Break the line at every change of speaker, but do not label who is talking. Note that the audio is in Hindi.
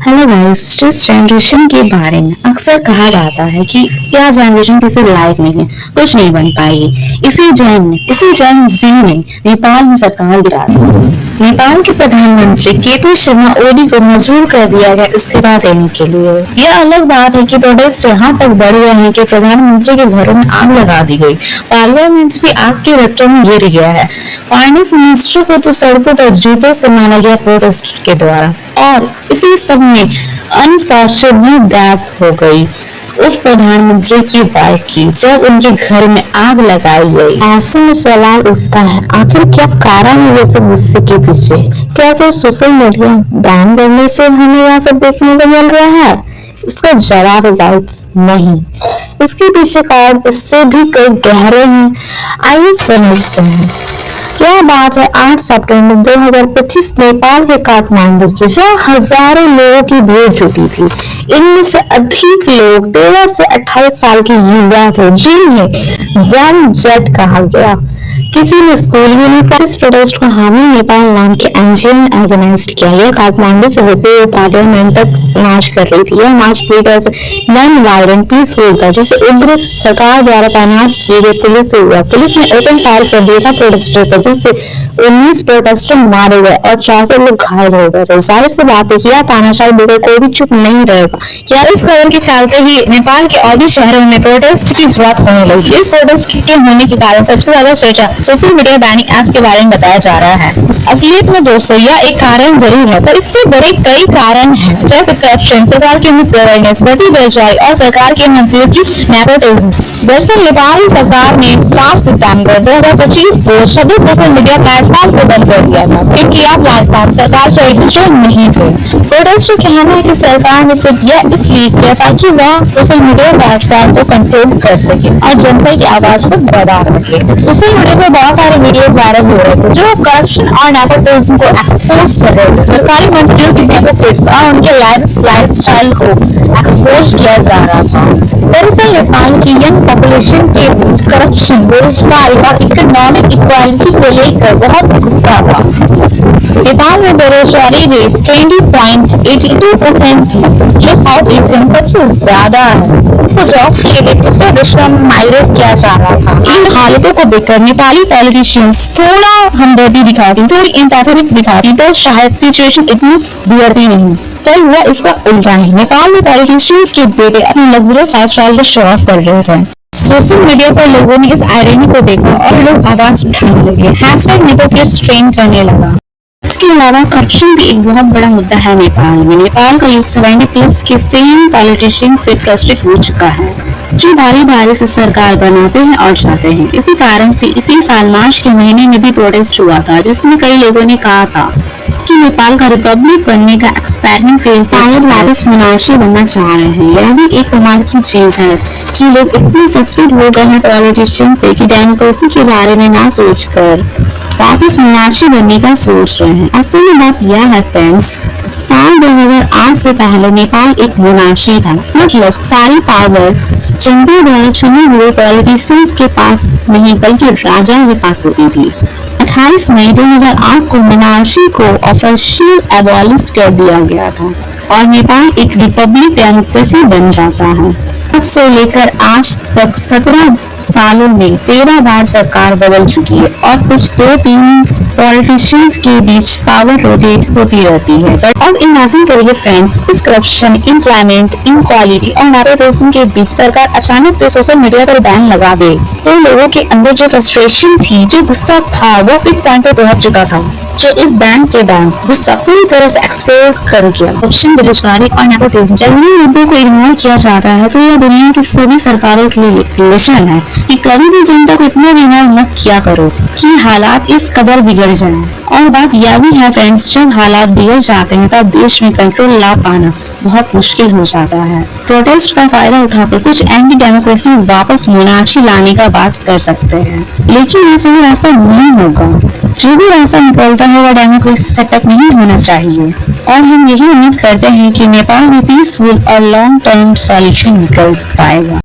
हेलो गाइस, जिस जनरेशन के बारे में अक्सर कहा जाता है कि यह जनरेशन किसी लायक नहीं है, कुछ नहीं बन पाएगी, इसी जन जी ने नेपाल में सरकार गिरा दी। नेपाल के प्रधानमंत्री केपी शर्मा ओली को मजबूर कर दिया गया इस्तीफा देने के लिए। यह अलग बात है कि प्रोटेस्ट यहाँ तक बढ़ गए हैं कि प्रधानमंत्री के घरों में आग लगा दी गई, पार्लियामेंट भी आग के रट्टों में गिर गया है। फाइनेंस मिनिस्टर को तो सड़कों पर जूतों से मारा गया प्रोटेस्ट के द्वारा, और इसी सब में अनफॉर्चुनेटली डेथ हो गई उस प्रधानमंत्री की वाइफ की, जब उनके घर में आग लगाई गई। ऐसे में सवाल उठता है, आखिर क्या कारण है ये सब गुस्से के पीछे? क्या सिर्फ सोशल मीडिया बैन करने से हमें यह सब देखने को मिल रहा है? इसका जवाब गाइस नहीं, इसके पीछे कारण इससे भी कई गहरे हैं। आइए समझते हैं। यह बात है 8 सितंबर 2025 नेपाल के काठमांडू की, जहाँ हजारों लोगों की भीड़ जुटी थी। इनमें से अधिक लोग 13 से 28 साल के युवा थे, जिन्हें जन जेट कहा गया। किसी ने स्कूल यूनिफॉर्म इस प्रोटेस्ट को हामी नेपाल नाम के एनजीओ ने ऑर्गेनाइज किया। यह काठमांडू से होते हुए पार्लियामेंट तक मार्च कर रही थी। यह मार्च पूरी तरह से नॉन वायलेंट पीसफुल था, जिसे उग्र सरकार द्वारा तैनात किए गए पुलिस से हुआ। पुलिस ने ओपन फायर कर दिया था प्रोटेस्टर पर, जिससे 19 प्रोटेस्टर मारे गए और 400 लोग घायल हो गए थे। जाहिर सी बात है, यह तानाशाही देखकर कोई भी चुप नहीं रहेगा। यार, इस खबर के फैलते ही नेपाल के और भी शहरों में प्रोटेस्ट की शुरुआत होने लगी। इस प्रोटेस्ट के होने के कारण सबसे ज्यादा चर्चा सोशल मीडिया बैनिंग ऐप्स के बारे में बताया जा रहा है। असलियत में दोस्तों, यह एक कारण जरूर है, पर इससे बड़े कई कारण हैं, जैसे करप्शन, सरकार की मिसगवर्नेंस, बढ़ती बेरोजगारी और सरकार के मंत्रियों की नेपोटिज्म। दरअसल नेपाल सरकार ने 4 सितंबर 2025 को 26 सोशल मीडिया प्लेटफॉर्म को बंद कर दिया था, क्योंकि यह प्लेटफॉर्म सरकार से रजिस्टर्ड नहीं थे। प्रोटेस्ट का कहना है कि सरकार ने सिर्फ यह इसलिए किया ताकि वह सोशल मीडिया प्लेटफॉर्म को कंट्रोल कर सके और जनता की आवाज को दबा सके। सोशल मीडिया पर बहुत सारे वीडियोस वायरल हो रहे थे जो करप्शन और नेपोटिज्म को एक्सपोज कर रहे थे। सरकारी मंत्रियों की नेपोटिज्म और उनके लाइफस्टाइल को एक्सपोज किया जा रहा था। दरअसल नेपाल की यंग पॉपुलेशन के बीच करप्शन, बेरोजगारी और इकोनॉमिक इक्वालिटी को लेकर बहुत गुस्सा था। नेपाल में बेरोजगारी रेट 20.82% थी, जो साउथ एशिया में सबसे ज्यादा है। तो जॉब्स के लिए दूसरे देशों में माइग्रेट किया जा रहा था। इन हालतों को देखकर नेपाली पॉलिटिशियंस थोड़ा हमदर्दी दिखाती, थोड़ी एम्पैथेटिक दिखाती, तो शायद सिचुएशन इतनी बिगड़ती नहीं। कल हुआ इसका उल्टा ही। नेपाल में पॉलिटिशियंस के बेटे अपने लग्जरियस लाइफस्टाइल को शो ऑफ कर रहे थे। सोशल मीडिया पर लोगों ने इस आयरनी को देखा और लोग आवाज उठाने लगे, #नेपोटिस्ट ट्रेंड करने लगा। इसके अलावा करप्शन भी एक बहुत बड़ा मुद्दा है नेपाल में। नेपाल का यूथ 70+ के सेम पॉलिटिशियन से फ्रस्ट्रेट हो चुका है, जो भारी से सरकार बनाते हैं और जाते हैं। इसी कारण से इसी साल मार्च के महीने में भी प्रोटेस्ट हुआ था, जिसमें कई लोगों ने कहा था कि नेपाल का रिपब्लिक बनने का एक्सपेरिमेंट फेल शायद वापस मोनार्ची बनना चाह रहे हैं। यह भी एक कमाल की चीज है कि लोग इतने फ्रस्ट्रेट हो गए हैं पॉलिटिशियन से कि डेमोक्रेसी के बारे में ना सोचकर वापस मोनार्ची बनने का सोच रहे हैं। असल में बात यह है फ्रेंड्स, साल 2008 से पहले नेपाल एक मोनार्ची था, मतलब सारी पावर जनता द्वारा चुने हुए पॉलिटिशियंस के पास नहीं बल्कि राजा के पास होती थी। 28 मई 2008 को मोनार्ची को ऑफिशियल एबॉलिश कर दिया गया था और नेपाल एक रिपब्लिक डेमोक्रेसी बन जाता है। तब से लेकर आज तक 17 सालों में 13 बार सरकार बदल चुकी है और कुछ 2-3 पॉलिटिशियंस के बीच पावर रोटेट होती रहती है। अब इमेजिन करिए फ्रेंड्स, इस करप्शन, एम्प्लॉयमेंट, इनक्वालिटी और नेपोटिज्म के बीच सरकार अचानक से सोशल मीडिया पर बैन लगा दे, तो लोगों के अंदर जो फ्रस्ट्रेशन थी, जो गुस्सा था, वो पिक पॉइंट पर पहुंच चुका था, जो इस बैन के बाद गुस्सा पूरी तरह से एक्सप्लोड कर गया। करप्शन, बेरोजगारी और नेपोटिज्म जैसे मुद्दों को इग्नोर किया जाता है, तो यह दुनिया की सभी सरकारों के लिए लेसन है कि कभी भी जनता को इतना इग्नोर मत किया करो कि हालात इस कदर बिगड़ जाएं। और बात यह भी है फ्रेंड्स, जब हालात बिगड़ जाते हैं तब देश में कंट्रोल ला पाना बहुत मुश्किल हो जाता है। प्रोटेस्ट का फायदा उठाकर कुछ एंटी डेमोक्रेसी वापस मोनार्ची लाने का बात कर सकते हैं, लेकिन ये सही रास्ता नहीं होगा। जो भी रास्ता निकलता है वह डेमोक्रेसी सेटअप नहीं होना चाहिए, और हम यही उम्मीद करते हैं कि नेपाल में पीसफुल और लॉन्ग टर्म सॉल्यूशन निकल पाएगा।